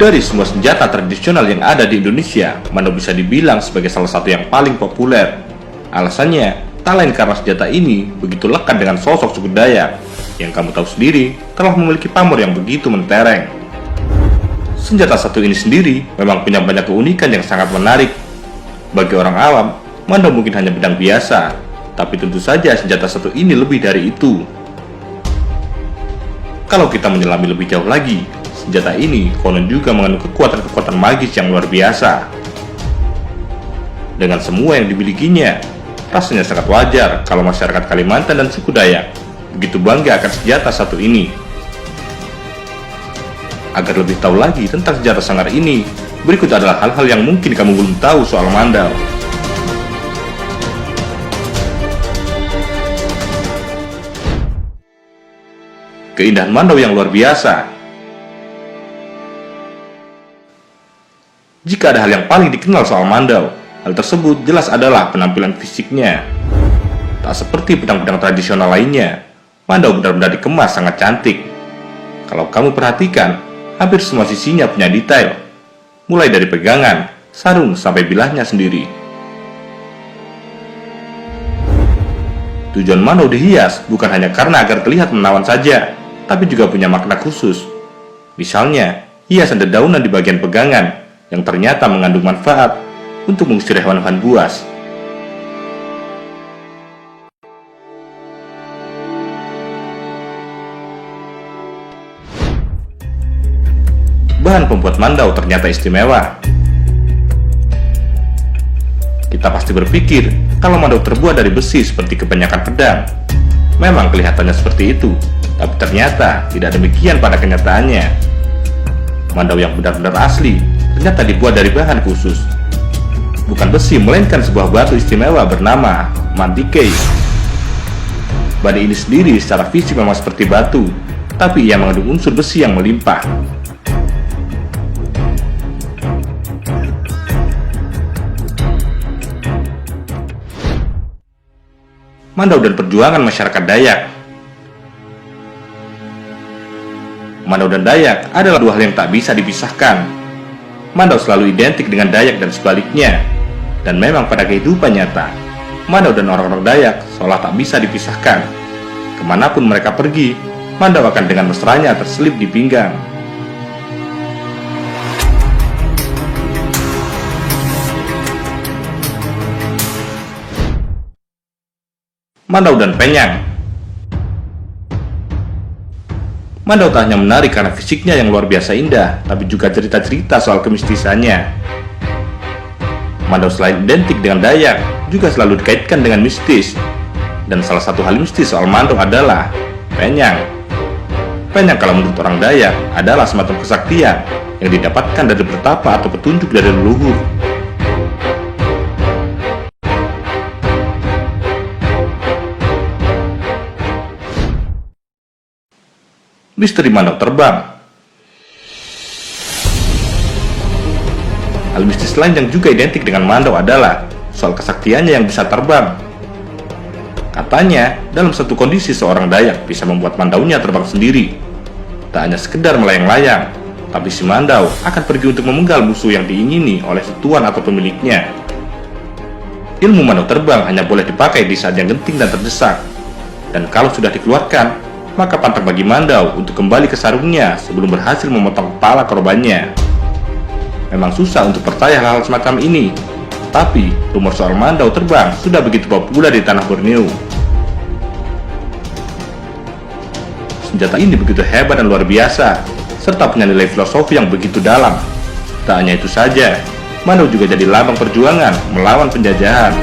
Dari semua senjata tradisional yang ada di Indonesia, Mandau bisa dibilang sebagai salah satu yang paling populer. Alasannya, tak lain karena senjata ini begitu lekat dengan sosok suku Dayak, yang kamu tahu sendiri telah memiliki pamor yang begitu mentereng. Senjata satu ini sendiri memang punya banyak keunikan yang sangat menarik. Bagi orang awam, Mandau mungkin hanya pedang biasa, tapi tentu saja senjata satu ini lebih dari itu. Kalau kita menyelami lebih jauh lagi, senjata ini konon juga mengandung kekuatan-kekuatan magis yang luar biasa. Dengan semua yang dimilikinya, rasanya sangat wajar kalau masyarakat Kalimantan dan suku Dayak begitu bangga akan senjata satu ini. Agar lebih tahu lagi tentang senjata sangar ini, berikut adalah hal-hal yang mungkin kamu belum tahu soal Mandau. Keindahan Mandau yang luar biasa. Jika ada hal yang paling dikenal soal Mandau, hal tersebut jelas adalah penampilan fisiknya. Tak seperti pedang-pedang tradisional lainnya, Mandau benar-benar dikemas sangat cantik. Kalau kamu perhatikan, hampir semua sisinya punya detail, mulai dari pegangan, sarung, sampai bilahnya sendiri. Tujuan Mandau dihias bukan hanya karena agar terlihat menawan saja, tapi juga punya makna khusus. Misalnya, hiasan dedaunan di bagian pegangan yang ternyata mengandung manfaat untuk mengusir hewan-hewan buas. Bahan pembuat Mandau ternyata istimewa. Kita pasti berpikir kalau Mandau terbuat dari besi seperti kebanyakan pedang. Memang kelihatannya seperti itu, tapi ternyata tidak demikian pada kenyataannya. Mandau yang benar-benar asli ternyata dibuat dari bahan khusus. Bukan besi, melainkan sebuah batu istimewa bernama mantikei. Bahan ini sendiri secara fisik memang seperti batu, tapi ia mengandung unsur besi yang melimpah. Mandau dan perjuangan masyarakat Dayak. Mandau dan Dayak adalah dua hal yang tak bisa dipisahkan. Mandau selalu identik dengan Dayak dan sebaliknya. Dan memang pada kehidupan nyata, Mandau dan orang-orang Dayak seolah tak bisa dipisahkan. Kemanapun mereka pergi, Mandau akan dengan mesranya terselip di pinggang. Mandau dan Penyang. Mandau tak hanya menarik karena fisiknya yang luar biasa indah, tapi juga cerita-cerita soal kemistisannya. Mandau selain identik dengan Dayak, juga selalu dikaitkan dengan mistis. Dan salah satu hal mistis soal Mandau adalah Penyang. Penyang kalau menurut orang Dayak adalah semacam kesaktian yang didapatkan dari bertapa atau petunjuk dari leluhur. Misteri Mandau terbang. Hal mistis lain yang juga identik dengan Mandau adalah soal kesaktiannya yang bisa terbang. Katanya, dalam satu kondisi seorang Dayak bisa membuat Mandaunya terbang sendiri. Tak hanya sekedar melayang-layang, tapi si Mandau akan pergi untuk memenggal musuh yang diingini oleh tuan atau pemiliknya. Ilmu Mandau terbang hanya boleh dipakai di saat yang genting dan terdesak. Dan kalau sudah dikeluarkan, maka pantang bagi Mandau untuk kembali ke sarungnya sebelum berhasil memotong kepala korbannya. Memang susah untuk percaya hal-hal semacam ini, tapi rumor soal Mandau terbang sudah begitu populer di tanah Borneo. Senjata ini begitu hebat dan luar biasa, serta punya nilai filosofi yang begitu dalam. Tak hanya itu saja, Mandau juga jadi lambang perjuangan melawan penjajahan.